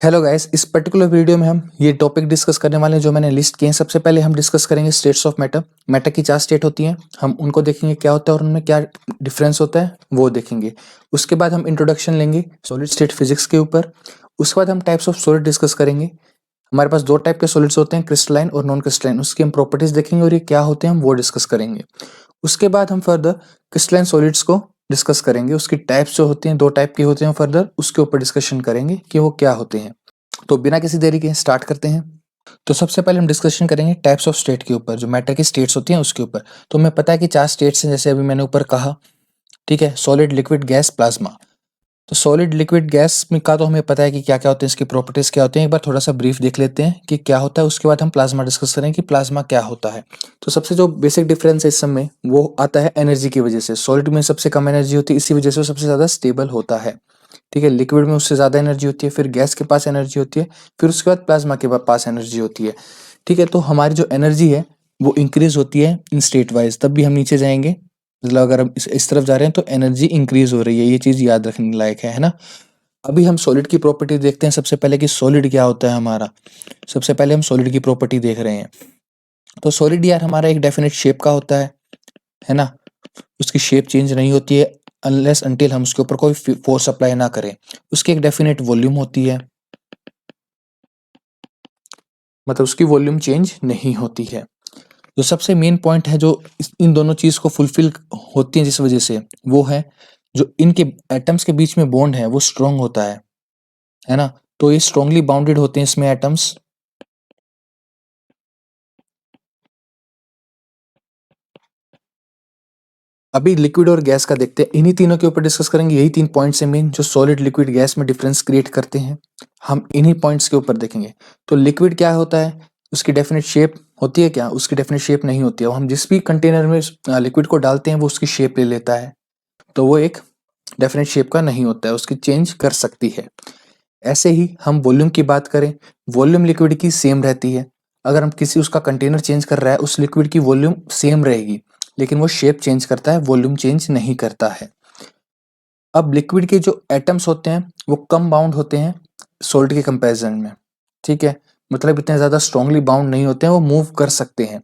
Hello guys, इस particular video में हम ये टॉपिक डिस्कस करने वाले हैं जो मैंने लिस्ट किए हैं। सबसे पहले हम डिस्कस करेंगे स्टेट्स ऑफ मैटर। मैटर की 4 स्टेट होती हैं, हम उनको देखेंगे क्या होता है और उनमें क्या डिफरेंस होता है वो देखेंगे। उसके बाद हम इंट्रोडक्शन लेंगे सॉलिड स्टेट फिजिक्स के ऊपर। उसके बाद हम टाइप्स ऑफ सॉलिड डिस्कस करेंगे। हमारे पास 2 टाइप के सॉलिड्स होते हैं, क्रिस्टलाइन और नॉन क्रिस्टलाइन। उसकी हम प्रॉपर्टीज देखेंगे और ये क्या होते हैं हम वो डिस्कस करेंगे। उसके बाद हम फर्दर क्रिस्टलाइन सॉलिड्स को डिस्कस करेंगे, उसकी टाइप्स जो होती हैं 2 टाइप के होते हैं, फर्दर उसके ऊपर डिस्कशन करेंगे कि वो क्या होते हैं। तो बिना किसी देरी के स्टार्ट करते हैं। तो सबसे पहले हम डिस्कशन करेंगे टाइप्स ऑफ स्टेट के ऊपर, जो मैटर की स्टेट्स होती हैं उसके ऊपर। तो हमें पता है कि 4 स्टेट्स हैं, जैसे अभी मैंने ऊपर कहा, ठीक है। Solid, liquid, gas, plasma. तो सॉलिड, लिक्विड, गैस में का तो हमें पता है कि क्या क्या होते हैं, इसकी प्रॉपर्टीज क्या होती हैं। एक बार थोड़ा सा ब्रीफ देख लेते हैं कि क्या होता है, उसके बाद हम प्लाज्मा डिस्कस करेंगे कि प्लाज्मा क्या होता है। तो सबसे जो बेसिक डिफरेंस है इस सब में वो आता है एनर्जी की वजह से। सॉलिड में सबसे कम एनर्जी होती है, इसी वजह से वो सबसे ज्यादा स्टेबल होता है, ठीक है। लिक्विड में उससे ज्यादा एनर्जी होती है, फिर गैस के पास एनर्जी होती है, फिर उसके बाद प्लाज्मा के पास एनर्जी होती है, ठीक है। तो हमारी जो एनर्जी है वो इंक्रीज होती है इन स्टेट वाइज, तब भी हम नीचे जाएंगे। मतलब अगर हम इस तरफ जा रहे हैं तो एनर्जी इंक्रीज हो रही है, ये चीज याद रखने लायक है ना। अभी हम सॉलिड की प्रॉपर्टी देखते हैं सबसे पहले कि सॉलिड क्या होता है हमारा। सबसे पहले हम सॉलिड की प्रॉपर्टी देख रहे हैं। तो सॉलिड यार हमारा एक डेफिनेट शेप का होता है ना। उसकी शेप चेंज नहीं होती है अनलेस अनटिल हम उसके ऊपर कोई फोर्स अप्लाई ना करें। उसकी एक डेफिनेट वॉल्यूम होती है, मतलब उसकी वॉल्यूम चेंज नहीं होती है। जो सबसे मेन पॉइंट है जो इन दोनों चीज को फुलफिल होती है जिस वजह से, वो है जो इनके एटम्स के बीच में बॉन्ड है वो स्ट्रांग होता है ना। तो ये स्ट्रांगली बाउंडेड होते हैं इसमें एटम्स। अभी लिक्विड और गैस का देखते हैं, इन्हीं तीनों के ऊपर डिस्कस करेंगे। यही 3 पॉइंट्स हैं मेन जो सॉलिड, लिक्विड, गैस में डिफरेंस क्रिएट करते हैं। हम इन्हीं पॉइंट्स के ऊपर देखेंगे। तो लिक्विड क्या होता है, उसकी डेफिनेट शेप होती है क्या? उसकी डेफिनेट शेप नहीं होती है। हम जिस भी कंटेनर में लिक्विड को डालते हैं वो उसकी शेप ले लेता है, तो वो एक डेफिनेट शेप का नहीं होता है, उसकी चेंज कर सकती है। ऐसे ही हम वॉल्यूम की बात करें, वॉल्यूम लिक्विड की सेम रहती है। अगर हम किसी उसका कंटेनर चेंज कर रहा है, उस लिक्विड की वॉल्यूम सेम रहेगी, लेकिन वो शेप चेंज करता है, वॉल्यूम चेंज नहीं करता है। अब लिक्विड के जो एटम्स होते हैं वो कम बाउंड होते हैं सॉल्ट के कंपैरिजन में, ठीक है। मतलब इतने ज्यादा स्ट्रांगली बाउंड नहीं होते हैं, वो मूव कर सकते हैं।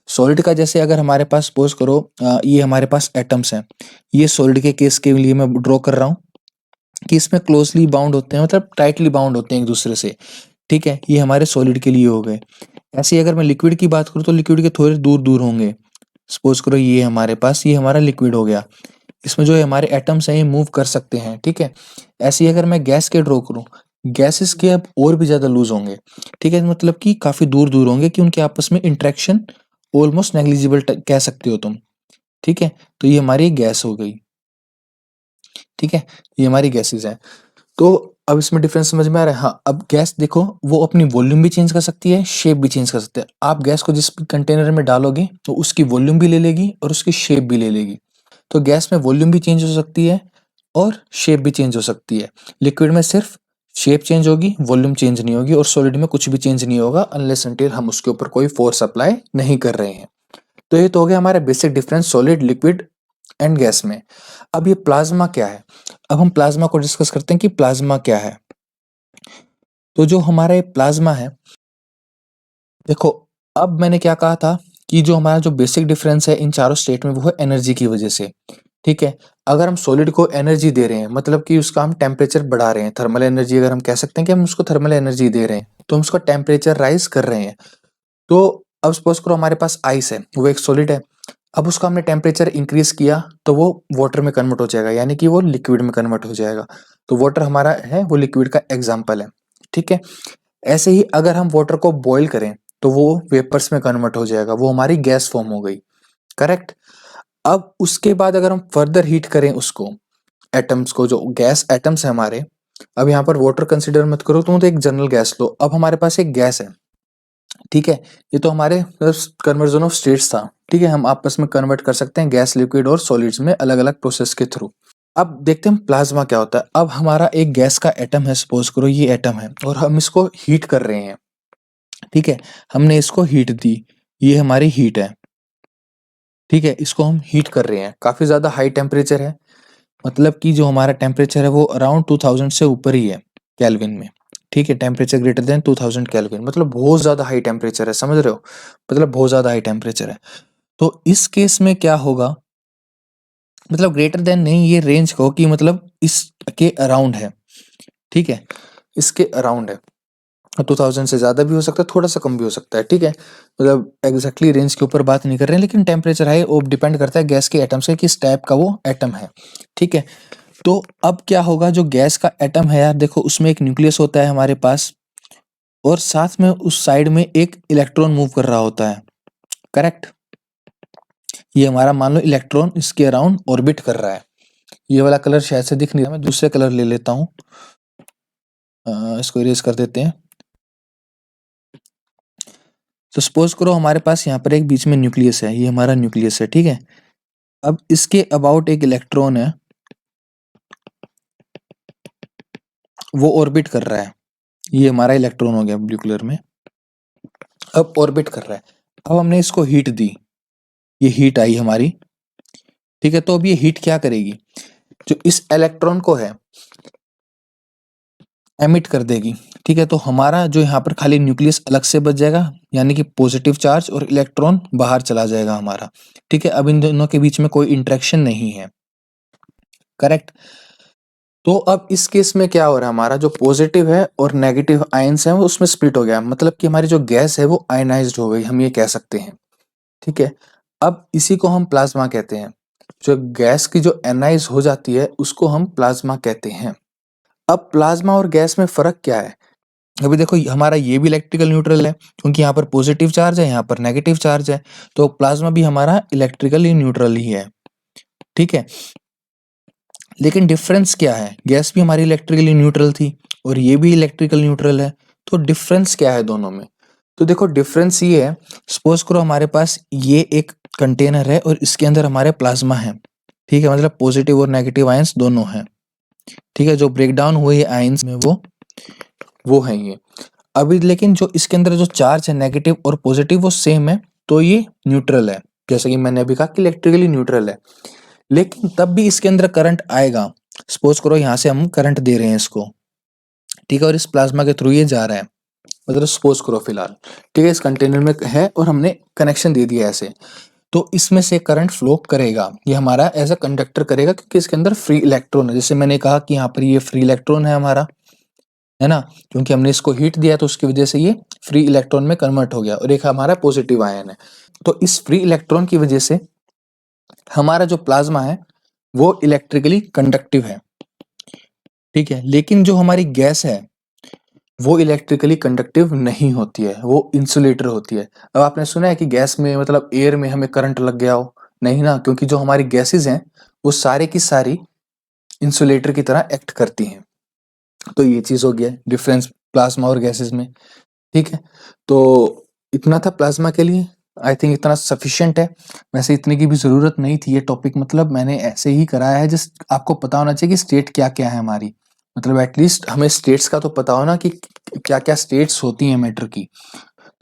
सॉलिड का जैसे अगर हमारे पास सपोज करो ये हमारे पास एटम्स हैं, ये सॉलिड के केस के लिए मैं ड्रॉ कर रहा हूँ कि इसमें क्लोजली बाउंड होते हैं, मतलब टाइटली बाउंड होते हैं एक दूसरे से, ठीक है। ये हमारे सॉलिड के लिए हो गए। ऐसे ही अगर मैं लिक्विड की बात करूँ तो लिक्विड के थोड़े दूर दूर होंगे। सपोज करो ये हमारे पास, ये हमारा लिक्विड हो गया, इसमें जो हमारे एटम्स हैं ये मूव कर सकते हैं, ठीक है। ऐसे ही अगर मैं गैस के ड्रॉ करूँ, गैसेस के अब और भी ज्यादा लूज होंगे, ठीक है। मतलब कि काफी दूर दूर होंगे कि उनके आपस में इंटरेक्शन ऑलमोस्ट नेग्लिजिबल कह सकते हो तुम, ठीक है। तो ये हमारी गैस हो गई, ठीक है। ये हमारी गैसेस हैं। तो अब इसमें डिफरेंस समझ में आ रहा है? हाँ, अब गैस देखो वो अपनी वॉल्यूम भी चेंज कर सकती है, शेप भी चेंज कर सकते हैं। आप गैस को जिस कंटेनर में डालोगे तो उसकी वॉल्यूम भी ले लेगी और उसकी शेप भी ले लेगी। तो गैस में वॉल्यूम भी चेंज हो सकती है और शेप भी चेंज हो सकती है। लिक्विड में सिर्फ शेप चेंज होगी, वॉल्यूम चेंज नहीं होगी, और सॉलिड में कुछ भी चेंज नहीं होगा अनलेस अनटिल हम उसके ऊपर कोई फोर्स अप्लाई नहीं कर रहे हैं। तो ये तो हो गया हमारा basic difference solid, liquid and gas में। अब ये प्लाज्मा क्या है? अब हम प्लाज्मा को डिस्कस करते हैं कि प्लाज्मा क्या है। तो जो हमारा ये प्लाज्मा है, देखो अब मैंने क्या कहा था कि जो हमारा जो बेसिक डिफरेंस है इन चारों स्टेट में वो है एनर्जी की वजह से, ठीक है। अगर हम सॉलिड को एनर्जी दे रहे हैं, मतलब कि उसका हम टेम्परेचर बढ़ा रहे हैं, थर्मल एनर्जी, अगर हम कह सकते हैं कि हम उसको थर्मल एनर्जी दे रहे हैं, तो हम उसका टेम्परेचर राइज कर रहे हैं। तो अब सपोज करो हमारे पास आइस है, वो एक सॉलिड है। अब उसका हमने टेम्परेचर इंक्रीज किया तो वो वाटर में कन्वर्ट हो जाएगा, यानी कि वो लिक्विड में कन्वर्ट हो जाएगा। तो वाटर हमारा है वो लिक्विड का एग्जाम्पल है, ठीक है। ऐसे ही अगर हम वाटर को बॉईल करें तो वो वेपर्स में कन्वर्ट हो जाएगा, वो हमारी गैस फॉर्म हो गई, करेक्ट। अब उसके बाद अगर हम फर्दर हीट करें उसको, एटम्स को, जो गैस एटम्स है हमारे, अब यहाँ पर वाटर कंसिडर मत करो तुम, तो एक जनरल गैस लो। अब हमारे पास एक गैस है, ठीक है। ये तो हमारे कन्वर्जन ऑफ स्टेट्स था, ठीक है। हम आपस में कन्वर्ट कर सकते हैं गैस, लिक्विड और सॉलिड्स में अलग अलग प्रोसेस के थ्रू। अब देखते हैं प्लाज्मा क्या होता है। अब हमारा एक गैस का एटम है, सपोज करो ये एटम है और हम इसको हीट कर रहे हैं, ठीक है। हमने इसको हीट दी, ये हमारी हीट है, ठीक है। इसको हम हीट कर रहे हैं, काफी ज्यादा हाई टेम्परेचर है, मतलब कि जो हमारा टेम्परेचर है वो अराउंड 2000 से ऊपर ही है केल्विन में, ठीक है, टेम्परेचर ग्रेटर देन 2000 केल्विन, मतलब बहुत ज़्यादा हाई टेम्परेचर है, समझ रहे हो, मतलब बहुत ज़्यादा हाई टेम्परेचर है। तो इस केस में क्या होगा, मतलब ग्रेटर देन नहीं, ये रेंज को कि मतलब इसके अराउंड है, ठीक है, इसके अराउंड है। 2000 से ज़्यादा भी हो सकता है, थोड़ा सा कम भी हो सकता है, ठीक है, मतलब एग्जैक्टली रेंज के ऊपर बात नहीं कर रहे हैं, लेकिन टेम्परेचर हाई वो डिपेंड करता है गैस के एटम से, किस टाइप का वो एटम है, ठीक है। तो अब क्या होगा, जो गैस का एटम है यार, देखो उसमें एक न्यूक्लियस होता है हमारे पास, और साथ में उस साइड में एक इलेक्ट्रॉन मूव कर रहा होता है, करेक्ट। ये हमारा मान लो इलेक्ट्रॉन इसके अराउंड ऑर्बिट कर रहा है। ये वाला कलर शायद से दिख नहीं रहा, मैं दूसरे कलर ले लेता हूँ, इसको इरेज कर देते हैं। तो सपोज करो हमारे पास यहाँ पर एक बीच में न्यूक्लियस है, ये हमारा न्यूक्लियस है, ठीक है। अब इसके अबाउट एक इलेक्ट्रॉन है, वो ऑर्बिट कर रहा है, ये हमारा इलेक्ट्रॉन हो गया ब्लू कलर में, अब ऑर्बिट कर रहा है। अब हमने इसको हीट दी, ये हीट आई हमारी, ठीक है। तो अब ये हीट क्या करेगी, जो इस इलेक्ट्रॉन को है एमिट कर देगी, ठीक है। तो हमारा जो यहाँ पर खाली न्यूक्लियस अलग से बच जाएगा, यानी कि पॉजिटिव चार्ज, और इलेक्ट्रॉन बाहर चला जाएगा हमारा, ठीक है। अब इन दोनों के बीच में कोई इंटरेक्शन नहीं है, करेक्ट। तो अब इस केस में क्या हो रहा है, हमारा जो पॉजिटिव है और नेगेटिव आयंस है वो उसमें स्प्लिट हो गया, मतलब कि हमारी जो गैस है वो आयनाइज्ड हो गई, हम ये कह सकते हैं, ठीक है। अब इसी को हम प्लाज्मा कहते हैं, जो गैस की जो एनाइज हो जाती है उसको हम प्लाज्मा कहते हैं। अब प्लाज्मा और गैस में फर्क क्या है, अभी देखो हमारा ये भी इलेक्ट्रिकल न्यूट्रल है, क्योंकि यहाँ पर पॉजिटिव चार्ज है, यहाँ पर नेगेटिव चार्ज है, तो प्लाज्मा भी हमारा इलेक्ट्रिकली न्यूट्रल ही है, ठीक है। लेकिन डिफरेंस क्या है, गैस भी हमारी इलेक्ट्रिकली न्यूट्रल थी और ये भी इलेक्ट्रिकल न्यूट्रल है, तो डिफरेंस क्या है दोनों में। तो देखो डिफरेंस ये है, सपोज करो हमारे पास ये एक कंटेनर है और इसके अंदर हमारे प्लाज्मा है, ठीक है, मतलब पॉजिटिव और नेगेटिव आयंस दोनों हैं, ठीक है। जो ब्रेक डाउन हुए आयंस में वो है ये। अभी लेकिन जो इसके अंदर जो चार्ज है नेगेटिव और पॉजिटिव वो सेम है, तो ये न्यूट्रल है, जैसे कि मैंने अभी कहा कि इलेक्ट्रिकली न्यूट्रल है। लेकिन तब भी इसके अंदर करंट आएगा, सपोज करो यहाँ से हम करंट दे रहे हैं इसको, ठीक है, और इस प्लाज्मा के थ्रू ये जा रहा है, मतलब सपोज करो फिलहाल, ठीक है, इस कंटेनर में है और हमने कनेक्शन दे दिया ऐसे, तो इसमें से करंट फ्लो करेगा, ये हमारा एज अ कंडक्टर करेगा, क्योंकि इसके अंदर फ्री इलेक्ट्रॉन है, जैसे मैंने कहा कि यहाँ पर ये फ्री इलेक्ट्रॉन है हमारा, है ना, क्योंकि हमने इसको हीट दिया तो उसकी वजह से ये फ्री इलेक्ट्रॉन में कन्वर्ट हो गया, और एक हमारा पॉजिटिव आयन है। तो इस फ्री इलेक्ट्रॉन की वजह से हमारा जो प्लाज्मा है वो इलेक्ट्रिकली कंडक्टिव है, ठीक है। लेकिन जो हमारी गैस है वो इलेक्ट्रिकली कंडक्टिव नहीं होती है, वो इंसुलेटर होती है। अब आपने सुना है कि गैस में मतलब एयर में हमें करंट लग गया हो, नहीं ना, क्योंकि जो हमारी गैसेस हैं वो सारे की सारी इंसुलेटर की तरह एक्ट करती हैं। तो ये चीज हो गया डिफरेंस प्लाज्मा और गैसेस में, ठीक है। तो इतना था प्लाज्मा के लिए, आई थिंक इतना सफिशिएंट है। वैसे इतने की भी जरूरत नहीं थी, ये टॉपिक मतलब मैंने ऐसे ही कराया है, जस्ट आपको पता होना चाहिए कि स्टेट क्या क्या है हमारी, मतलब एटलीस्ट हमें स्टेट्स का तो पता हो ना कि क्या क्या स्टेट्स होती हैं मैटर की।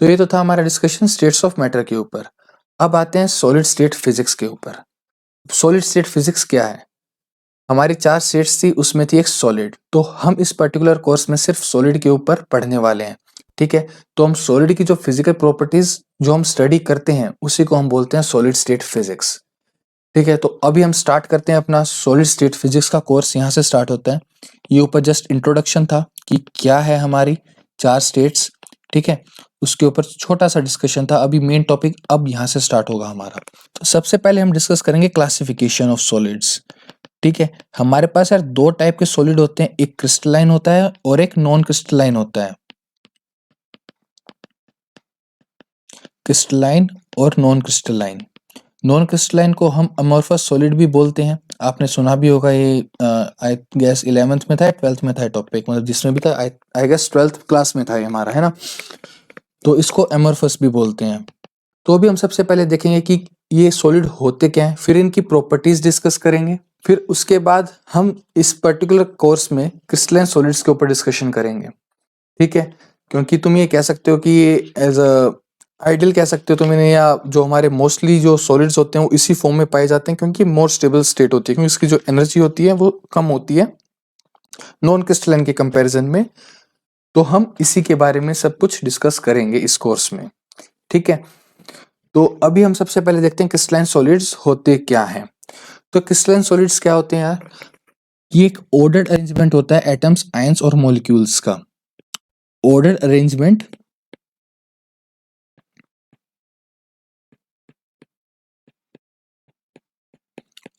तो ये तो था हमारा डिस्कशन स्टेट्स ऑफ मैटर के ऊपर। अब आते हैं सॉलिड स्टेट फिजिक्स के ऊपर। सॉलिड स्टेट फिजिक्स क्या है, हमारी 4 स्टेट्स थी, उसमें थी एक सॉलिड, तो हम इस पर्टिकुलर कोर्स में सिर्फ सॉलिड के ऊपर पढ़ने वाले हैं, ठीक है। तो हम सॉलिड की जो फिजिकल प्रॉपर्टीज जो हम स्टडी करते हैं उसी को हम बोलते हैं सॉलिड स्टेट फिजिक्स, ठीक है। तो अभी हम स्टार्ट करते हैं अपना सॉलिड स्टेट फिजिक्स का कोर्स, यहाँ से स्टार्ट होता है। ये ऊपर जस्ट इंट्रोडक्शन था कि क्या है हमारी 4 स्टेट्स, ठीक है, उसके ऊपर छोटा सा डिस्कशन था। अभी मेन टॉपिक अब यहाँ से स्टार्ट होगा हमारा। तो सबसे पहले हम डिस्कस करेंगे क्लासिफिकेशन ऑफ सॉलिड्स, ठीक है। हमारे पास यार 2 टाइप के सॉलिड होते हैं, एक क्रिस्टलाइन होता है और एक नॉन क्रिस्टलाइन होता है, क्रिस्टलाइन और नॉन क्रिस्टलाइन। नॉन क्रिस्टलाइन को हम अमॉर्फस सॉलिड भी बोलते हैं, आपने सुना भी होगा, ये आई गेस 11th में था, 12th में था टॉपिक, मतलब जिसमें भी था, आई गेस 12th क्लास में था ये हमारा, है ना। तो इसको अमॉर्फस भी बोलते हैं। तो अभी हम सबसे पहले देखेंगे कि ये सॉलिड होते क्या हैं, फिर इनकी प्रॉपर्टीज डिस्कस करेंगे, फिर उसके बाद हम इस पर्टिकुलर कोर्स में क्रिस्टलाइन सॉलिड्स के ऊपर डिस्कशन करेंगे, ठीक है। क्योंकि तुम ये कह सकते हो कि ये एज अ आइडियल कह सकते हो तुम इन्हें, या जो हमारे मोस्टली जो सॉलिड्स होते हैं वो इसी फॉर्म में पाए जाते हैं, क्योंकि मोर स्टेबल स्टेट होती है, क्योंकि इसकी जो एनर्जी होती है वो कम होती है नॉन क्रिस्टलाइन के कंपैरिजन में। तो हम इसी के बारे में सब कुछ डिस्कस करेंगे इस कोर्स में, ठीक है। तो अभी हम सबसे पहले देखते हैं क्रिस्टलाइन सॉलिड्स होते क्या हैं। तो क्रिस्टलाइन सॉलिड्स क्या होते हैं यार? ये एक ऑर्डर्ड अरेंजमेंट होता है एटम्स, आयंस और मॉलिक्यूल्स का। Ordered arrangement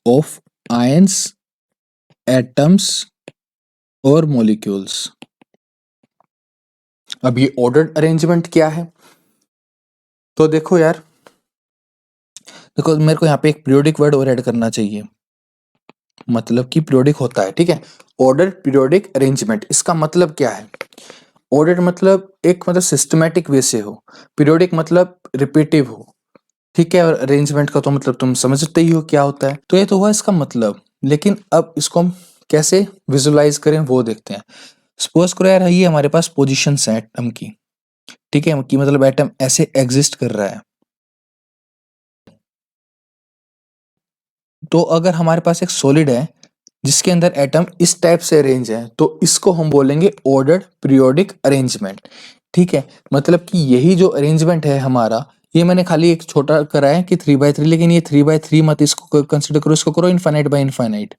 of ions, atoms और मॉलिक्यूल्स। अब ये ऑर्डर्ड अरेंजमेंट क्या है? तो देखो यार, देखो मेरे को यहाँ पे एक पीरियोडिक वर्ड और ऐड करना चाहिए, मतलब कि पीरियोडिक होता है, ठीक है। ऑर्डर्ड पीरियोडिक अरेंजमेंट, इसका मतलब क्या है? ऑर्डर्ड मतलब एक मतलब सिस्टमैटिक वे से हो, पीरियोडिक मतलब रिपीटिव हो, ठीक है। और अरेंजमेंट का तो मतलब तुम समझते ही हो क्या होता है। तो ये तो हुआ इसका मतलब, लेकिन अब इसको हम कैसे विजुलाइज करें वो देखते हैं। सपोज करो यार, ये हमारे पास पोजीशन है एटम की, ठीक है, कि मतलब एटम ऐसे एग्जिस्ट कर रहा है। तो अगर हमारे पास एक सॉलिड है जिसके अंदर एटम इस टाइप से अरेंज है, तो इसको हम बोलेंगे ऑर्डर्ड पीरियोडिक अरेंजमेंट, ठीक है। मतलब कि यही जो अरेंजमेंट है हमारा, ये मैंने खाली एक छोटा करा है कि 3/3, लेकिन ये 3/3 मत इसको कंसिडर करो, इसको करो इनफाइनाइट बाय इनफाइनाइट,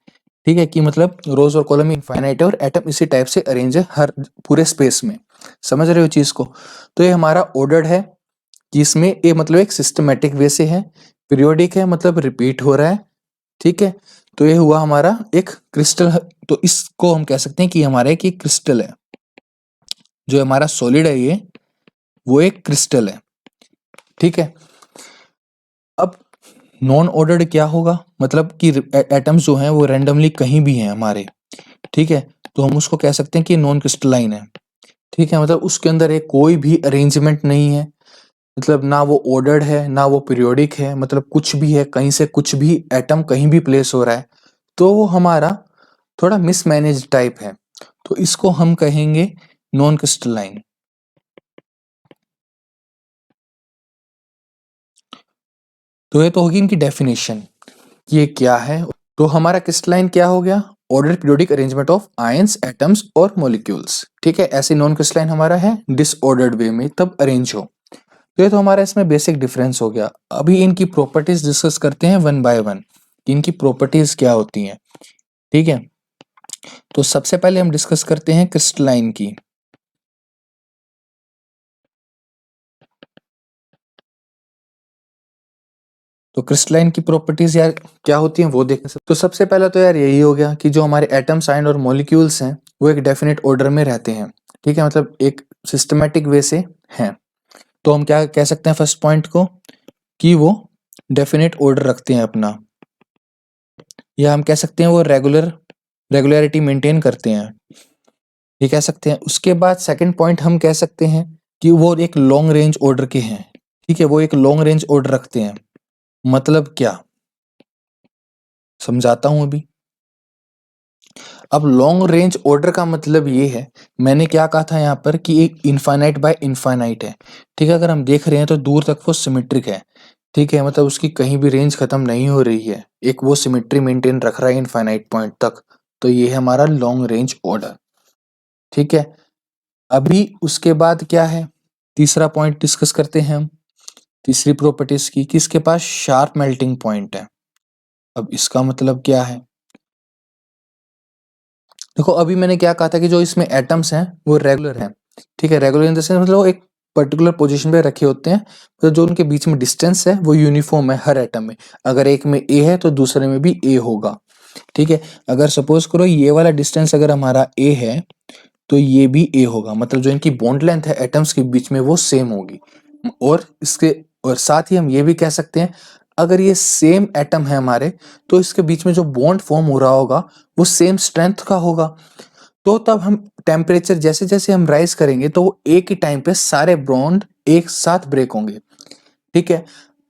ठीक है। कि मतलब रोज और कॉलम इनफाइनाइट है और एटम इसी टाइप से अरेंज है हर पूरे स्पेस में, समझ रहे हो चीज को। तो ये हमारा ऑर्डर्ड है कि इसमें ये मतलब एक सिस्टमेटिक वे से है, पीरियोडिक है मतलब रिपीट हो रहा है, ठीक है। तो ये हुआ हमारा एक क्रिस्टल। तो इसको हम कह सकते हैं कि हमारा एक क्रिस्टल है, जो हमारा सॉलिड है ये, वो एक क्रिस्टल है, ठीक है। अब नॉन ऑर्डर्ड क्या होगा? मतलब कि एटम्स जो हैं वो रैंडमली कहीं भी हैं हमारे, ठीक है। तो हम उसको कह सकते हैं कि नॉन क्रिस्टलाइन है, ठीक है। मतलब उसके अंदर एक कोई भी अरेंजमेंट नहीं है, मतलब ना वो ऑर्डर्ड है ना वो पीरियोडिक है, मतलब कुछ भी है, कहीं से कुछ भी एटम कहीं भी प्लेस हो रहा है, तो वो हमारा थोड़ा मिसमैनेज टाइप है। तो इसको हम कहेंगे नॉन क्रिस्टलाइन। तो ये तो होगी इनकी डेफिनेशन, ये क्या है। तो हमारा क्रिस्टलाइन क्या हो गया? Order periodic arrangement of ions, atoms और मॉलिक्यूल्स, ठीक है। ऐसे नॉन क्रिस्टलाइन हमारा है डिसऑर्डर्ड वे में तब अरेंज हो। तो ये तो हमारा इसमें बेसिक डिफरेंस हो गया। अभी इनकी प्रॉपर्टीज डिस्कस करते हैं वन बाय वन, इनकी प्रॉपर्टीज क्या होती हैं, ठीक है। तो सबसे पहले हम डिस्कस करते हैं क्रिस्टलाइन की। तो क्रिस्टलाइन की प्रॉपर्टीज यार क्या होती हैं वो देखते हैं। तो सबसे पहला तो यार यही हो गया कि जो हमारे एटम्स, आयन और मॉलिक्यूल्स हैं वो एक डेफिनेट ऑर्डर में रहते हैं, ठीक है, मतलब एक सिस्टमेटिक वे से हैं। तो हम क्या कह सकते हैं फर्स्ट पॉइंट को, कि वो डेफिनेट ऑर्डर रखते हैं अपना, या हम कह सकते हैं वो रेगुलरिटी मेंटेन करते हैं, ये कह सकते हैं। उसके बाद सेकंड पॉइंट हम कह सकते हैं कि वो एक लॉन्ग रेंज ऑर्डर के हैं, ठीक है, वो एक लॉन्ग रेंज ऑर्डर रखते हैं। मतलब क्या, समझाता हूं अभी। अब लॉन्ग रेंज ऑर्डर का मतलब ये है, मैंने क्या कहा था यहाँ पर कि एक इनफाइनाइट बाय इनफाइनाइट है, ठीक है। अगर हम देख रहे हैं तो दूर तक वो सिमेट्रिक है, ठीक है, मतलब उसकी कहीं भी रेंज खत्म नहीं हो रही है, एक वो सिमेट्री मेंटेन रख रहा है इनफाइनाइट पॉइंट तक। तो ये है हमारा लॉन्ग रेंज ऑर्डर, ठीक है। अभी उसके बाद क्या है, तीसरा पॉइंट डिस्कस करते हैं हम, तीसरी प्रॉपर्टीज की, कि इसके पास शार्प मेल्टिंग पॉइंट है। अब इसका मतलब क्या है? देखो अभी मैंने क्या कहा था कि जो इसमें एटम्स हैं वो रेगुलर हैं, ठीक है। रेगुलर इन द सेंस मतलब वो एक पर्टिकुलर पोजीशन पे रखे होते हैं, तो जो उनके बीच में डिस्टेंस है वो यूनिफॉर्म है हर एटम में। अगर एक में ए है तो दूसरे में भी ए होगा, ठीक है। अगर सपोज करो ये वाला डिस्टेंस अगर हमारा ए है तो ये भी ए होगा, मतलब जो इनकी बॉन्ड लेंथ है एटम्स के बीच में वो सेम होगी। और इसके और साथ ही हम ये भी कह सकते हैं, अगर ये सेम एटम है हमारे, तो इसके बीच में जो बॉन्ड फॉर्म हो रहा होगा वो सेम स्ट्रेंथ का होगा। तो तब हम टेम्परेचर जैसे जैसे हम राइज करेंगे तो वो एक ही टाइम पे सारे बॉन्ड एक साथ ब्रेक होंगे, ठीक है।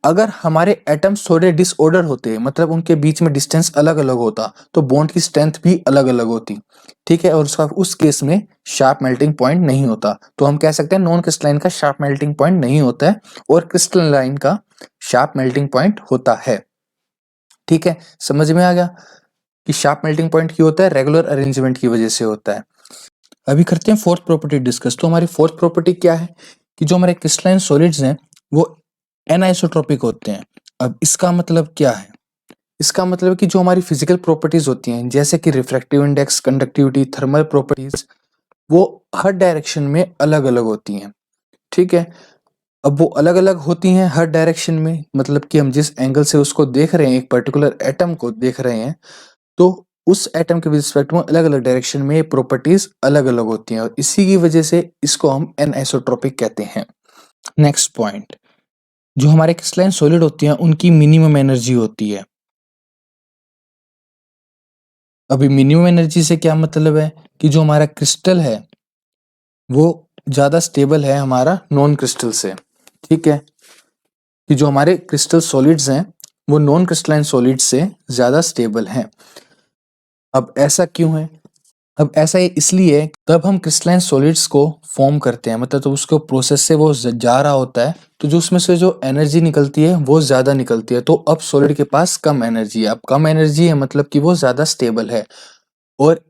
अगर हमारे एटम्स थोड़े डिसऑर्डर होते, मतलब उनके बीच में डिस्टेंस अलग अलग होता, तो बॉन्ड की स्ट्रेंथ भी अलग अलग होती, ठीक है। और उसका उस केस में शार्प मेल्टिंग पॉइंट नहीं होता। तो हम कह सकते हैं नॉन क्रिस्टलाइन का शार्प मेल्टिंग पॉइंट नहीं होता है और क्रिस्टलाइन का शार्प मेल्टिंग पॉइंट होता है, ठीक है। समझ में आ गया कि शार्प मेल्टिंग पॉइंट क्यों होता है? रेगुलर अरेंजमेंट की वजह से होता है। अभी करते हैं फोर्थ प्रॉपर्टी डिस्कस। तो हमारी फोर्थ प्रॉपर्टी क्या है कि जो हमारे क्रिस्टलाइन सॉलिड्स हैं वो एनआइसोट्रोपिक होते हैं। अब इसका मतलब क्या है? इसका मतलब कि जो हमारी फिजिकल प्रॉपर्टीज होती हैं जैसे कि refractive index, conductivity, thermal properties, वो हर डायरेक्शन में अलग अलग होती हैं। ठीक है, अब वो अलग अलग होती हैं हर डायरेक्शन में, मतलब कि हम जिस एंगल से उसको देख रहे हैं, एक पर्टिकुलर एटम को देख रहे हैं, तो उस एटम के रिस्पेक्ट में अलग अलग डायरेक्शन में ये प्रॉपर्टीज अलग अलग होती हैं और इसी की वजह से इसको हम एनआइसोट्रोपिक कहते हैं। नेक्स्ट पॉइंट, जो हमारे क्रिस्टलाइन सॉलिड होती हैं उनकी मिनिमम एनर्जी होती है। अभी मिनिमम एनर्जी से क्या मतलब है कि जो हमारा क्रिस्टल है वो ज्यादा स्टेबल है हमारा नॉन क्रिस्टल से। ठीक है, कि जो हमारे क्रिस्टल सॉलिड्स हैं वो नॉन क्रिस्टलाइन सॉलिड से ज्यादा स्टेबल हैं। अब ऐसा क्यों है? अब ऐसा ये इसलिए है, तब हम क्रिस्टलाइन सॉलिड्स को फॉर्म करते हैं, मतलब तो उसको प्रोसेस से वो जा रहा होता है, तो जो उसमें से जो एनर्जी निकलती है वो ज्यादा निकलती है, तो अब सॉलिड के पास कम एनर्जी है। अब कम एनर्जी है मतलब कि वो ज्यादा स्टेबल है। और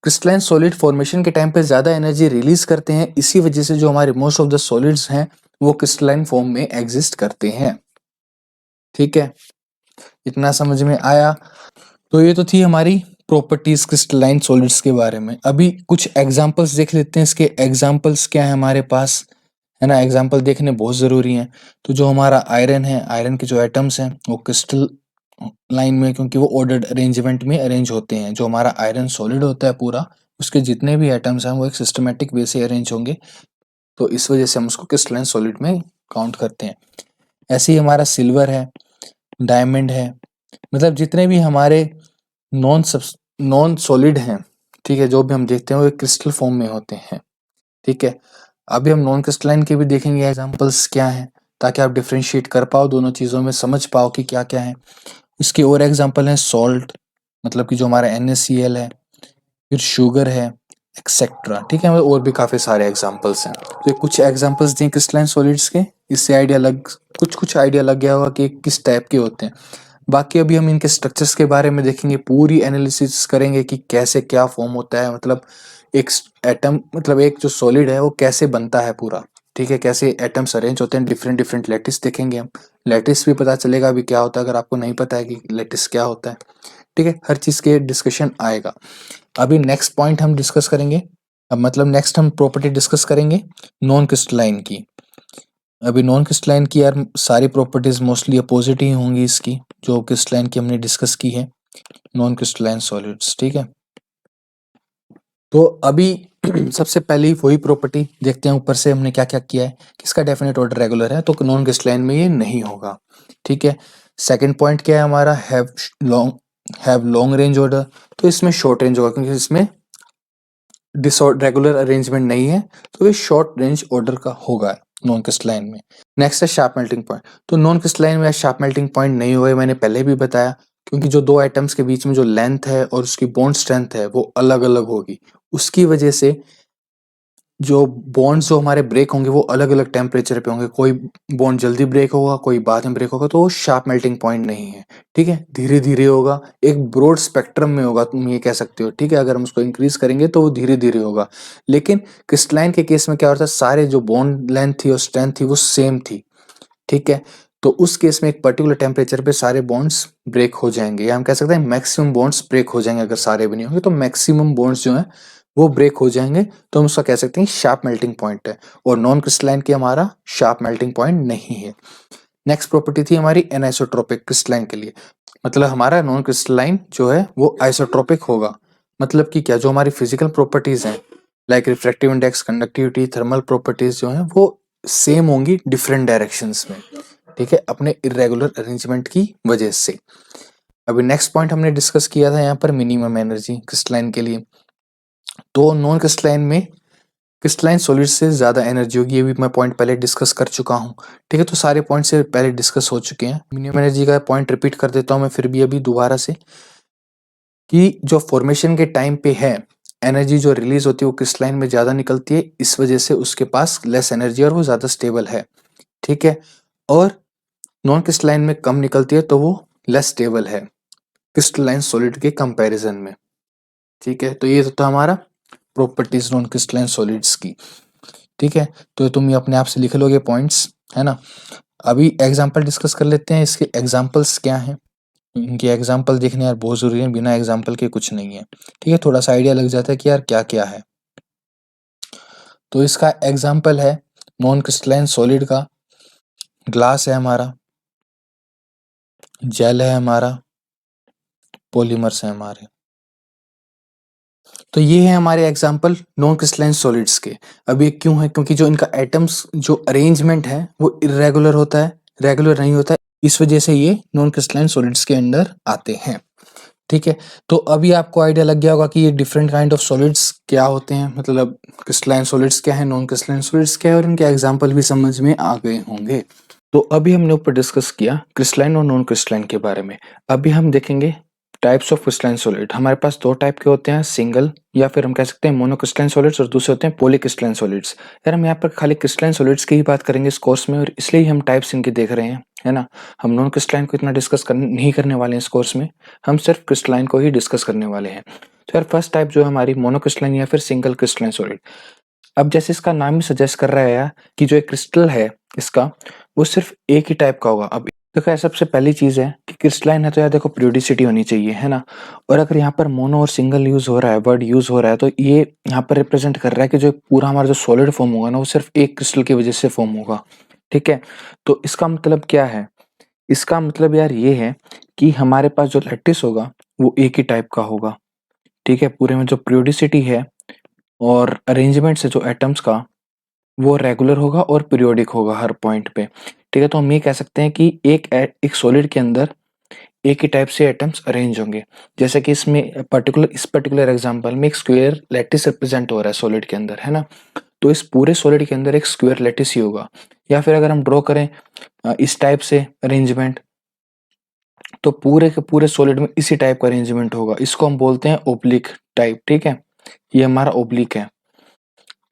क्रिस्टलाइन सॉलिड फॉर्मेशन के टाइम पे ज्यादा एनर्जी रिलीज करते हैं, इसी वजह से जो हमारे मोस्ट ऑफ द सॉलिड्स हैं वो क्रिस्टलाइन फॉर्म में एग्जिस्ट करते हैं। ठीक है, इतना समझ में आया? तो ये तो थी हमारी प्रॉपर्टीज क्रिस्टलाइन सॉलिड्स के बारे में। अभी कुछ एग्जांपल्स देख लेते हैं। इसके एग्जांपल्स क्या है हमारे पास, है ना? एग्जांपल देखने बहुत जरूरी हैं। तो जो हमारा आयरन है, आयरन के जो एटम्स हैं वो क्रिस्टल लाइन में, क्योंकि वो ऑर्डर्ड अरेंजमेंट में अरेंज होते हैं। जो हमारा आयरन सॉलिड होता है पूरा, उसके जितने भी एटम्स हैं वो एक सिस्टमेटिक वे से अरेंज होंगे, तो इस वजह से हम उसको क्रिस्टलाइन सॉलिड में काउंट करते हैं। ऐसे ही हमारा सिल्वर है, डायमंड है, मतलब जितने भी हमारे नॉन सॉलिड हैं, ठीक है, जो भी हम देखते हैं वो क्रिस्टल फॉर्म में होते हैं। ठीक है, अभी हम नॉन क्रिस्टलाइन के भी देखेंगे एग्जांपल्स क्या हैं, ताकि आप डिफरेंशिएट कर पाओ दोनों चीज़ों में, समझ पाओ कि क्या क्या है। इसके और एग्जांपल हैं सॉल्ट, मतलब कि जो हमारा NaCl है, फिर शुगर है, एक्सेट्रा। ठीक है, और भी काफ़ी सारे एग्जांपल्स हैं। तो ये कुछ एग्जांपल्स दिए क्रिस्टलाइन सॉलिड्स के, इससे आइडिया लग कुछ आइडिया लग गया होगा कि किस टाइप के होते हैं। बाकी अभी हम इनके स्ट्रक्चर्स के बारे में देखेंगे, पूरी एनालिसिस करेंगे कि कैसे क्या फॉर्म होता है, मतलब एक एटम, मतलब एक जो सॉलिड है वो कैसे बनता है पूरा। ठीक है, कैसे एटम्स अरेंज होते हैं, डिफरेंट डिफरेंट लैटिस देखेंगे हम। लैटिस भी पता चलेगा अभी क्या होता है, अगर आपको नहीं पता है कि लैटिस क्या होता है। ठीक है, हर चीज़ के डिस्कशन आएगा। अभी नेक्स्ट पॉइंट हम डिस्कस करेंगे, अब मतलब नेक्स्ट हम प्रॉपर्टी डिस्कस करेंगे नॉन क्रिस्टलाइन की। अभी नॉन क्रिस्टलाइन की यार सारी प्रॉपर्टीज मोस्टली अपोजिट ही होंगी इसकी, जो क्रिस्टलाइन की हमने डिस्कस की है, नॉन क्रिस्टलाइन सॉलिड्स। ठीक है, तो अभी सबसे पहले वही प्रॉपर्टी देखते हैं ऊपर से हमने क्या क्या किया है कि इसका डेफिनेट ऑर्डर रेगुलर है, तो नॉन क्रिस्टलाइन में ये नहीं होगा। ठीक है, सेकंड पॉइंट क्या है हमारा, हैव लॉन्ग रेंज ऑर्डर, तो इसमें शॉर्ट रेंज होगा, क्योंकि इसमें रेगुलर अरेंजमेंट नहीं है, तो ये शॉर्ट रेंज ऑर्डर का होगा नॉन क्रिस्टलाइन में। नेक्स्ट है शार्प मेल्टिंग पॉइंट, तो नॉन क्रिस्टलाइन में शार्प मेल्टिंग पॉइंट नहीं हुए, मैंने पहले भी बताया, क्योंकि जो दो एटम्स के बीच में जो लेंथ है और उसकी बॉन्ड स्ट्रेंथ है वो अलग अलग होगी, उसकी वजह से जो बॉन्ड्स जो हमारे ब्रेक होंगे वो अलग अलग टेम्परेचर पे होंगे, कोई बॉन्ड जल्दी ब्रेक होगा, कोई बाद में ब्रेक होगा, तो वो शार्प मेल्टिंग पॉइंट नहीं है। ठीक है, धीरे धीरे होगा, एक ब्रॉड स्पेक्ट्रम में होगा, तुम ये कह सकते हो। ठीक है, अगर हम उसको इंक्रीज करेंगे तो वो धीरे धीरे होगा, लेकिन क्रिस्टलाइन के केस में क्या होता है, सारे जो बॉन्ड लेंथ थी और स्ट्रेंथ थी वो सेम थी। ठीक है, तो उस केस में एक पर्टिकुलर टेम्परेचर पे सारे बॉन्ड्स ब्रेक हो जाएंगे, या हम कह सकते हैं मैक्सिमम बॉन्ड्स ब्रेक हो जाएंगे। अगर सारे भी नहीं होंगे तो मैक्सिमम बॉन्ड्स जो हैं वो ब्रेक हो जाएंगे, तो हम उसका कह सकते हैं शार्प मेल्टिंग पॉइंट है। और नॉन क्रिस्टलाइन की हमारा शार्प मेल्टिंग पॉइंट नहीं है। नेक्स्ट प्रॉपर्टी थी हमारी एनआइसोट्रोपिक क्रिस्टलाइन के लिए, मतलब हमारा नॉन क्रिस्टलाइन जो है वो आइसोट्रोपिक होगा। मतलब कि क्या, जो हमारी फिजिकल प्रॉपर्टीज हैं like refractive index, conductivity, thermal properties जो हैं वो सेम होंगी डिफरेंट डायरेक्शंस में। ठीक है, अपने इरेगुलर अरेंजमेंट की वजह से। अभी नेक्स्ट पॉइंट हमने डिस्कस किया था यहाँ पर मिनिमम एनर्जी क्रिस्टलाइन के लिए, तो नॉन क्रिस्टलाइन में क्रिस्टलाइन सॉलिड से ज्यादा एनर्जी होगी, ये भी मैं पॉइंट पहले डिस्कस कर चुका हूँ। ठीक है, तो सारे पॉइंट से पहले डिस्कस हो चुके हैं। मिनिमम एनर्जी का पॉइंट रिपीट कर देता हूँ मैं फिर भी अभी दोबारा से, कि जो फॉर्मेशन के टाइम पे है एनर्जी जो रिलीज होती है वो क्रिस्टलाइन में ज्यादा निकलती है, इस वजह से उसके पास लेस एनर्जी और वो ज्यादा स्टेबल है। ठीक है, और नॉन क्रिस्टलाइन में कम निकलती है तो वो लेस स्टेबल है क्रिस्टलाइन सॉलिड के कंपैरिजन में। ठीक है, तो ये तो था हमारा प्रॉपर्टीज नॉन क्रिस्टलाइन सॉलिड्स की, ठीक है। तो तुम ये अपने आप से लिख लोगे पॉइंट्स, है ना। अभी एग्जांपल डिस्कस कर लेते हैं, इसके एग्जांपल्स क्या हैं। इनके एग्जांपल देखने यार बहुत जरूरी है, बिना एग्जांपल के कुछ नहीं है, ठीक है। थोड़ा सा आइडिया लग जाता है कि यार क्या क्या है। तो इसका एग्जांपल है नॉन क्रिस्टलाइन सॉलिड का, ग्लास है हमारा, जेल है हमारा, पॉलीमर्स है हमारे। तो ये है हमारे एग्जांपल नॉन क्रिस्टलाइन सॉलिड्स के। अब ये क्यों है, क्योंकि जो इनका एटम्स जो अरेंजमेंट है वो इरेगुलर होता है, रेगुलर नहीं होता है, इस वजह से ये नॉन क्रिस्टलाइन सॉलिड्स के अंडर आते हैं, ठीक है। तो अभी आपको आइडिया लग गया होगा कि ये डिफरेंट काइंड ऑफ सॉलिड्स क्या होते हैं, मतलब क्रिस्टलाइन सॉलिड्स क्या है, नॉन क्रिस्टलाइन सॉलिड्स क्या है, और इनके एग्जांपल भी समझ में आ गए होंगे। तो अभी हमने ऊपर डिस्कस किया क्रिस्टलाइन और नॉन क्रिस्टलाइन के बारे में। अभी हम देखेंगे टाइप्स ऑफ क्रिस्टलाइन सॉलिड। हमारे पास दो टाइप के होते हैं, सिंगल या फिर हम कह सकते हैं मोनोक्रिस्टलाइन सॉलिड्स, और दूसरे होते हैं पॉलीक्रिस्टलाइन सॉलिड्स। यार हम यहाँ पर खाली क्रिस्टलाइन सॉलिड्स की ही बात करेंगे इस कोर्स में, और इसलिए हम टाइप्स इनके देख रहे हैं, है ना। हम नॉन क्रिस्टलाइन को इतना डिस्कस नहीं करने वाले हैं इस कोर्स में, हम सिर्फ क्रिस्टलाइन को ही डिस्कस करने वाले हैं। तो यार फर्स्ट टाइप जो है हमारी मोनोक्रिस्टलाइन या फिर सिंगल क्रिस्टलाइन सॉलिड। अब जैसे इसका नाम ही सजेस्ट कर रहा है यार कि जो एक क्रिस्टल है इसका वो सिर्फ एक ही टाइप का होगा। अब देखो यार सबसे पहली चीज है कि क्रिस्टलाइन है तो यार देखो प्रियोडिसिटी होनी चाहिए, है ना। और अगर यहाँ पर मोनो और सिंगल यूज हो रहा है, वर्ड यूज हो रहा है, तो ये यहाँ पर रिप्रेजेंट कर रहा है कि जो पूरा हमारा जो सॉलिड फॉर्म होगा ना वो सिर्फ एक क्रिस्टल की वजह से फॉर्म होगा, ठीक है। तो इसका मतलब क्या है, इसका मतलब यार ये है कि हमारे पास जो लैटिस होगा वो एक ही टाइप का होगा, ठीक है। पूरे में जो प्रियोडिसिटी है और अरेंजमेंट से जो एटम्स का वो रेगुलर होगा और पीरियोडिक होगा हर पॉइंट पे, ठीक है। तो हम ये कह सकते हैं कि एक सॉलिड के अंदर एक ही टाइप से एटम्स अरेंज होंगे। जैसे कि इसमें इस पर्टिकुलर एग्जांपल में एक स्क्वायर लैटिस रिप्रेजेंट हो रहा है सॉलिड के अंदर, है ना। तो इस पूरे सॉलिड के अंदर एक स्क्वायर लैटिस ही होगा। या फिर अगर हम ड्रॉ करें इस टाइप से अरेंजमेंट, तो पूरे के पूरे सॉलिड में इसी टाइप का अरेंजमेंट होगा। इसको हम बोलते हैं ओब्लिक टाइप, ठीक है। ये हमारा ओब्लिक है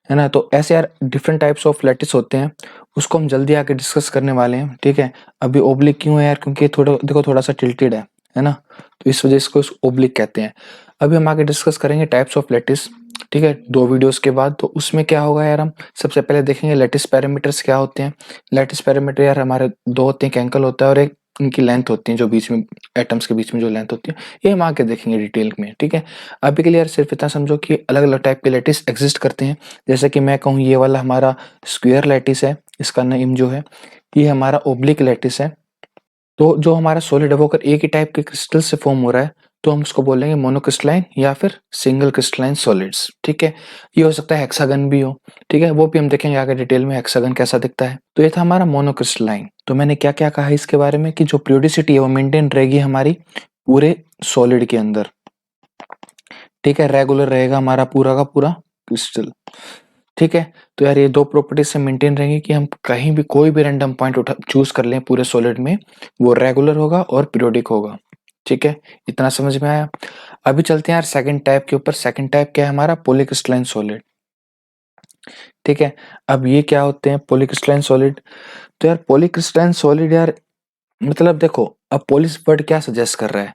ना। तो ऐसे यार डिफरेंट टाइप्स ऑफ लैटिस होते हैं, उसको हम जल्दी आके डिस्कस करने वाले हैं, ठीक है। अभी ओब्लिक क्यों है यार, क्योंकि थोड़ा देखो थोड़ा सा टिल्टेड है ना, तो इस वजह से इसको ओब्लिक कहते हैं। अभी हम आगे डिस्कस करेंगे टाइप्स ऑफ लैटिस, ठीक है, दो वीडियोस के बाद। तो उसमें क्या होगा यार, हम सबसे पहले देखेंगे लैटिस पैरामीटर्स क्या होते हैं। लैटिस पैरामीटर यार हमारे दो होते हैं, एक एंगल होता है और एक इनकी लेंथ होती है, जो बीच में एटम्स के बीच में जो लेंथ होती है, ये हम आगे देखेंगे डिटेल में, ठीक है। अभी के लिए यार सिर्फ इतना समझो कि अलग अलग टाइप के लैटिस एग्जिस्ट करते हैं। जैसे कि मैं कहूँ ये वाला हमारा स्क्वायर लैटिस है, इसका नेम जो है ये हमारा ओब्लिक लैटिस है। तो जो हमारा सॉलिड है वो अगर एक ही टाइप के क्रिस्टल से फॉर्म हो रहा है तो हम उसको बोलेंगे मोनोक्रिस्टलाइन या फिर सिंगल क्रिस्टलाइन सॉलिड्स, ठीक है। ये हो सकता है हेक्सागन भी हो, ठीक है, वो भी हम देखेंगे आगे डिटेल में हेक्सागन कैसा दिखता है। तो ये था हमारा मोनोक्रिस्टलाइन। तो मैंने क्या क्या कहा इसके बारे में कि जो प्रियोडिसिटी है वो मेंटेन रहेगी हमारी पूरे सॉलिड के अंदर, ठीक है, रेगुलर रहेगा हमारा पूरा का पूरा क्रिस्टल, ठीक है। तो यार ये दो प्रॉपर्टीज से मेंटेन रहेंगे कि हम कहीं भी कोई भी रैंडम पॉइंट उठा चूज कर लें पूरे सॉलिड में, वो रेगुलर होगा और पीरियोडिक होगा, ठीक है। इतना समझ में आया। अभी चलते हैं यार सेकंड टाइप के ऊपर। सेकंड टाइप क्या है हमारा, पॉलीक्रिस्टलाइन सॉलिड, ठीक है। अब ये क्या होते हैं पॉलीक्रिस्टलाइन सॉलिड। तो यार पॉलीक्रिस्टलाइन सॉलिड यार मतलब देखो, अब पॉलिस वर्ड क्या सजेस्ट कर रहा है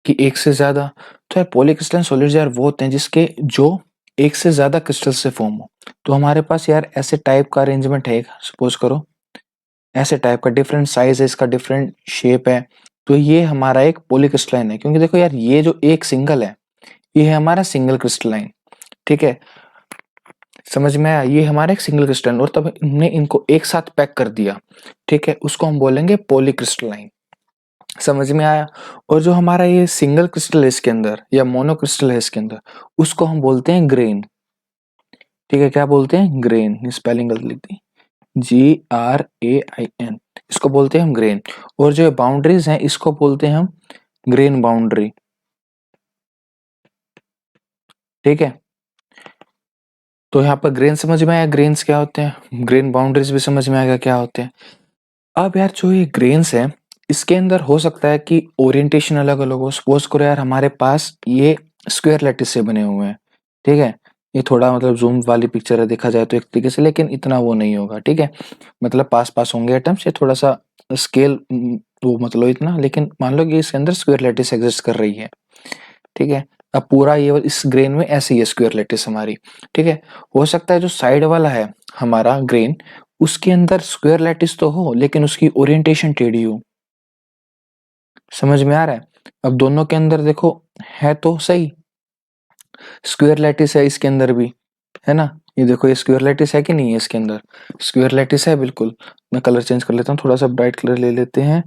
कि एक से ज्यादा। तो यार पॉलीक्रिस्टलाइन सॉलिड्स यार वो होते हैं जिसके जो एक से ज्यादा क्रिस्टल से फॉर्म हो। तो हमारे पास यार ऐसे टाइप का अरेंजमेंट है, सपोज करो ऐसे टाइप का, डिफरेंट साइज है इसका, डिफरेंट शेप है। तो ये हमारा एक पॉलीक्रिस्टलाइन है, क्योंकि देखो यार ये जो एक सिंगल है ये है हमारा सिंगल क्रिस्टलाइन, ठीक है। समझ में आया, ये हमारा एक सिंगल क्रिस्टलाइन, और तब हमने इनको एक साथ पैक कर दिया, ठीक है, उसको हम बोलेंगे पॉलीक्रिस्टलाइन। समझ में आया। और जो हमारा ये सिंगल क्रिस्टल है इसके अंदर या मोनो क्रिस्टल है इसके अंदर, उसको हम बोलते हैं ग्रेन, ठीक है। क्या बोलते हैं, ग्रेन, स्पेलिंग गलत लिख दी, GRAIN, इसको बोलते हैं हम ग्रेन। और जो बाउंड्रीज हैं इसको बोलते हैं हम ग्रेन बाउंड्री, ठीक है। तो यहाँ पर ग्रेन समझ में आया, ग्रेन्स क्या होते हैं, ग्रेन बाउंड्रीज भी समझ में आएगा क्या होते हैं। अब यार जो ये ग्रेन्स है इसके अंदर हो सकता है कि ओरिएंटेशन अलग अलग हो। सपोज करो यार हमारे पास ये स्क्वायर लैटिस से बने हुए हैं, ठीक है। ये थोड़ा मतलब जूम वाली पिक्चर है देखा जाए तो एक तरीके से, लेकिन इतना वो नहीं होगा, ठीक है। मतलब पास पास होंगे एटम्स, ये थोड़ा सा स्केल वो मतलब इतना, लेकिन मान लो कि इसके अंदर स्क्वायर लैटिस एग्जिस्ट कर रही है, ठीक है। अब पूरा ये इस ग्रेन में ऐसे ही है स्क्वायर लैटिस हमारी, ठीक है। हो सकता है जो साइड वाला है हमारा ग्रेन, उसके अंदर स्क्वायर लैटिस तो हो लेकिन उसकी ओरिएंटेशन टेढ़ी हो। समझ में आ रहा है? अब दोनों के अंदर देखो है तो सही, स्क्वायर लैटिस है इसके अंदर भी, है ना। ये देखो ये स्क्वायर लैटिस है कि नहीं है इसके अंदर, स्क्वायर लैटिस है बिल्कुल। मैं कलर चेंज कर लेता हूँ, थोड़ा सा ब्राइट कलर ले लेते हैं,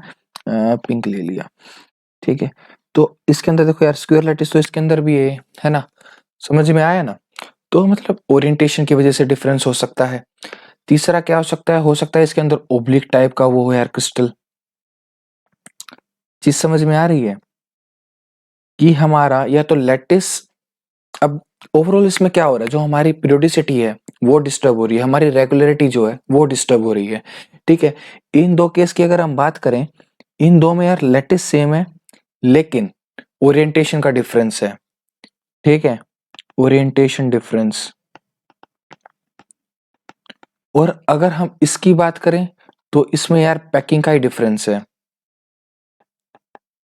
पिंक ले लिया, ठीक है। तो इसके अंदर देखो यार स्क्वायर लैटिस तो इसके अंदर भी है ना। समझ में आया ना। तो मतलब ओरिएंटेशन की वजह से डिफरेंस हो सकता है। तीसरा क्या हो सकता है इसके अंदर ओब्लिक टाइप का वो है यार क्रिस्टल। चीज समझ में आ रही है कि हमारा या तो लैटिस, अब ओवरऑल इसमें क्या हो रहा है, जो हमारी पीरियोडिसिटी है वो डिस्टर्ब हो रही है, हमारी रेगुलरिटी जो है वो डिस्टर्ब हो रही है, ठीक है। इन दो केस की अगर हम बात करें, इन दो में यार लैटिस सेम है लेकिन ओरिएंटेशन का डिफरेंस है, ठीक है, ओरिएंटेशन डिफरेंस। और अगर हम इसकी बात करें तो इसमें यार पैकिंग का ही डिफरेंस है,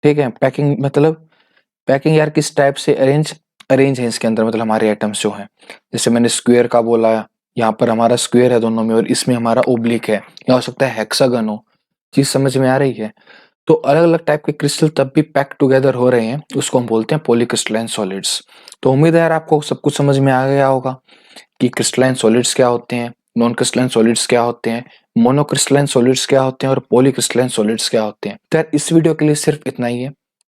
ठीक है। पैकिंग मतलब पैकिंग यार किस टाइप से अरेंज अरेंज है इसके अंदर, मतलब हमारे एटम्स जो हैं, जैसे मैंने स्क्वायर का बोला, यहाँ पर हमारा स्क्वायर है दोनों में और इसमें हमारा ओब्लिक है, या हो सकता है हेक्सागन हो। चीज समझ में आ रही है। तो अलग अलग टाइप के क्रिस्टल तब भी पैक टुगेदर हो रहे हैं, उसको हम बोलते हैं पॉलीक्रिस्टलाइन सॉलिड्स। तो उम्मीद है यार आपको सब कुछ समझ में आ गया होगा कि क्रिस्टलाइन सॉलिड्स क्या होते हैं, नॉन क्रिस्टलाइन सॉलिड्स क्या होते हैं, मोनोक्रिस्टलाइन सॉलिड्स क्या होते हैं और पॉलीक्रिस्टलाइन सॉलिड्स क्या होते हैं। तो यार इस वीडियो के लिए सिर्फ इतना ही है।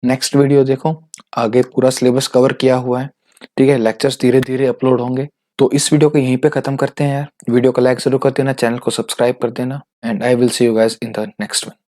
नेक्स्ट वीडियो देखो, आगे पूरा सिलेबस कवर किया हुआ है, ठीक है। लेक्चर्स धीरे धीरे अपलोड होंगे। तो इस वीडियो को यहीं पे खत्म करते हैं यार। वीडियो को लाइक जरूर कर देना, चैनल को सब्सक्राइब कर देना, and I will see you guys in the next one.